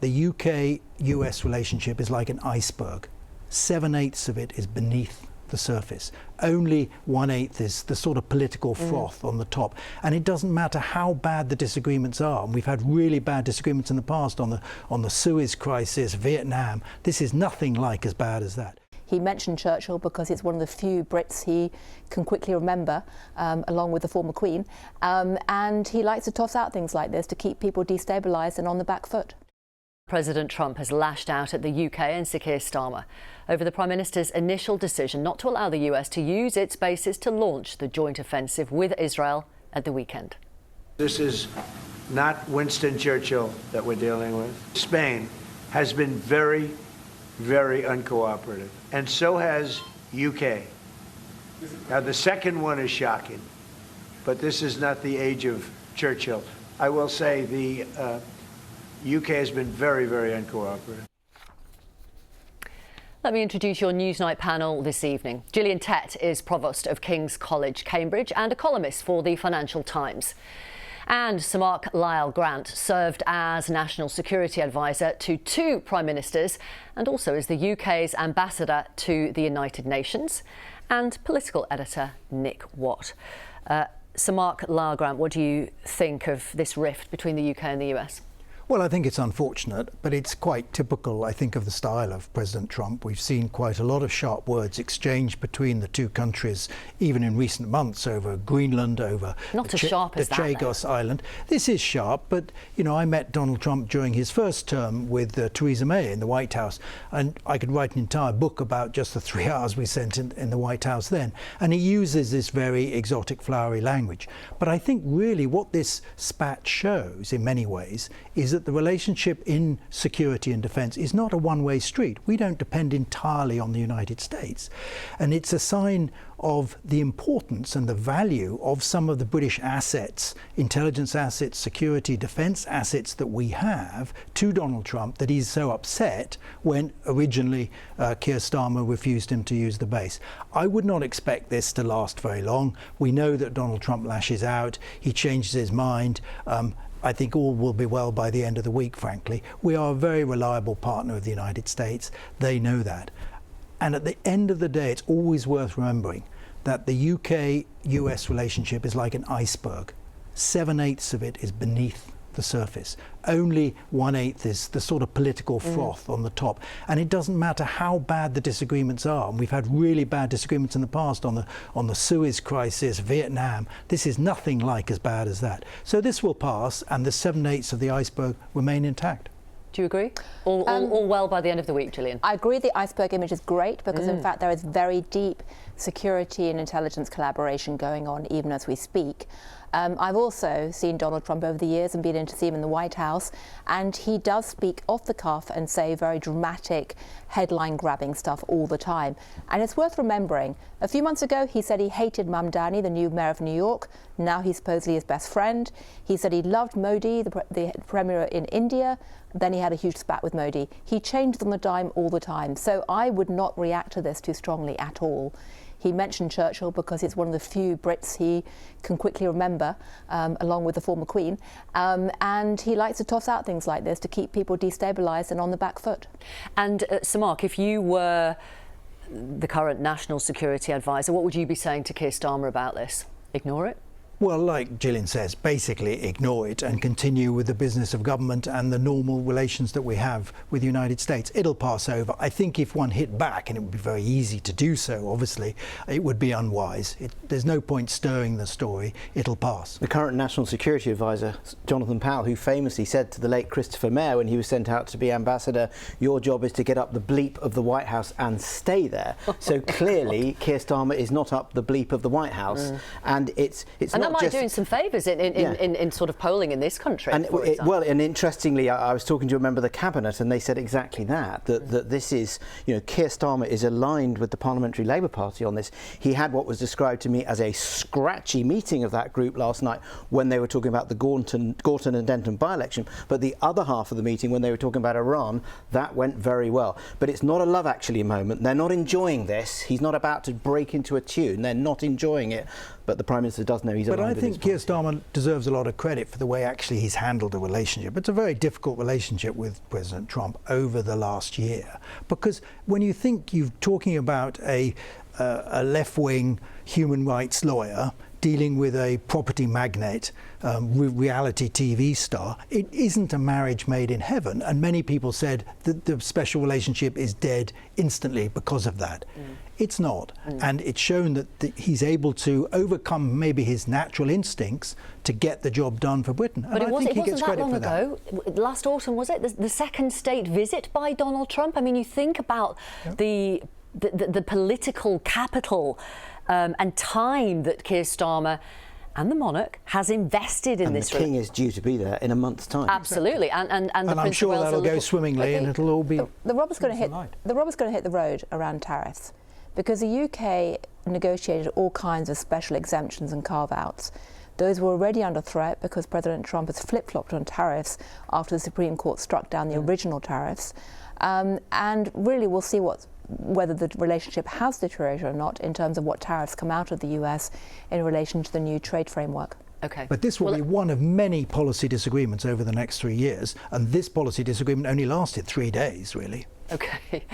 The UK-US relationship is like an iceberg. 7/8 of it is beneath the surface. Only 1/8 is the sort of political froth on the top. And it doesn't matter how bad the disagreements are. And we've had really bad disagreements in the past on the Suez crisis, Vietnam. This is nothing like as bad as that. He mentioned Churchill because it's one of the few Brits he can quickly remember, along with the former Queen. And he likes to toss out things like this to keep people destabilised and on the back foot. President Trump has lashed out at the UK and Sir Keir Starmer over the Prime Minister's initial decision not to allow the US to use its bases to launch the joint offensive with Israel at the weekend. This is not Winston Churchill that we're dealing with. Spain has been very, very uncooperative, and so has UK. Now, the second one is shocking, but this is not the age of Churchill. I will say the UK has been very, very uncooperative. Let me introduce your Newsnight panel this evening. Gillian Tett is Provost of King's College, Cambridge, and a columnist for the Financial Times. And Sir Mark Lyall Grant served as National Security Advisor to 2 Prime Ministers and also as the UK's ambassador to the United Nations, and political editor Nick Watt. Sir Mark Lyall Grant, what do you think of this rift between the UK and the US? Well, I think it's unfortunate, but it's quite typical, I think, of the style of President Trump. We've seen quite a lot of sharp words exchanged between the two countries, even in recent months, over Greenland, over Not as sharp as the that, Chagos Island. This is sharp, but, you know, I met Donald Trump during his first term with Theresa May in the White House, and I could write an entire book about just the 3 hours we spent in the White House then. And he uses this very exotic, flowery language. But I think really what this spat shows, in many ways, is that the relationship in security and defence is not a one-way street. We don't depend entirely on the United States. And it's a sign of the importance and the value of some of the British assets, intelligence assets, security, defence assets that we have to Donald Trump, that he's so upset when originally Keir Starmer refused him to use the base. I would not expect this to last very long. We know that Donald Trump lashes out, he changes his mind. I think all will be well by the end of the week, frankly. We are a very reliable partner of the United States. They know that. And at the end of the day, it's always worth remembering that the UK-US relationship is like an iceberg. 7/8 of it is beneath the surface. Only 1/8 is the sort of political froth on the top. And it doesn't matter how bad the disagreements are. And we've had really bad disagreements in the past on the Suez crisis, Vietnam. This is nothing like as bad as that. So this will pass, and the 7/8 of the iceberg remain intact. Do you agree? All well by the end of the week, Gillian? I agree the iceberg image is great because, in fact, there is very deep security and intelligence collaboration going on even as we speak. I've also seen Donald Trump over the years and been in to see him in the White House, and he does speak off the cuff and say very dramatic, headline-grabbing stuff all the time. And it's worth remembering, a few months ago he said he hated Mamdani, the new mayor of New York. Now he's supposedly his best friend. He said he loved Modi, the premier in India. Then he had a huge spat with Modi. He changed on the dime all the time. So I would not react to this too strongly at all. He mentioned Churchill because it's one of the few Brits he can quickly remember, along with the former Queen. And he likes to toss out things like this to keep people destabilised and on the back foot. And Sir Mark, if you were the current National Security Advisor, what would you be saying to Keir Starmer about this? Ignore it? Well, like Gillian says, basically ignore it and continue with the business of government and the normal relations that we have with the United States. It'll pass over. I think if one hit back, and it would be very easy to do so, obviously, it would be unwise. There's no point stirring the story. It'll pass. The current National Security Advisor, Jonathan Powell, who famously said to the late Christopher Mayer when he was sent out to be ambassador, your job is to get up the bleep of the White House and stay there. So clearly, Keir Starmer is not up the bleep of the White House. And it's and that might doing some favours in sort of polling in this country. And well, and interestingly, I was talking to a member of the cabinet, and they said exactly that this is, you know, Keir Starmer is aligned with the Parliamentary Labour Party on this. He had what was described to me as a scratchy meeting of that group last night when they were talking about the Gorton and Denton by-election. But the other half of the meeting, when they were talking about Iran, that went very well. But it's not a Love Actually moment. They're not enjoying this. He's not about to break into a tune. They're not enjoying it. but the Prime Minister does know he's aligned But I with his think Keir policy. Starmer deserves a lot of credit for the way actually he's handled the relationship. It's a very difficult relationship with President Trump over the last year, because when you think you're talking about a left-wing human rights lawyer dealing with a property magnate, reality TV star, it isn't a marriage made in heaven. And many people said that the special relationship is dead instantly because of that. It's not. And it's shown that he's able to overcome maybe his natural instincts to get the job done for Britain. But and I think he gets credit for that. It wasn't that long ago. Last autumn, was it? The second state visit by Donald Trump? I mean, you think about the political capital and time that Keir Starmer and the monarch has invested in this. And the King is due to be there in a month's time. Absolutely, and the I'm Prince sure of Wales that'll go swimmingly, and it'll all be. The rubber's going to hit. The rubber's going to hit the road around tariffs, because the UK negotiated all kinds of special exemptions and carve-outs. Those were already under threat because President Trump has flip-flopped on tariffs after the Supreme Court struck down the original tariffs, and really we'll see whether the relationship has deteriorated or not in terms of what tariffs come out of the US in relation to the new trade framework. Okay. But this will be one of many policy disagreements over the next 3 years, and this policy disagreement only lasted 3 days, really. Okay.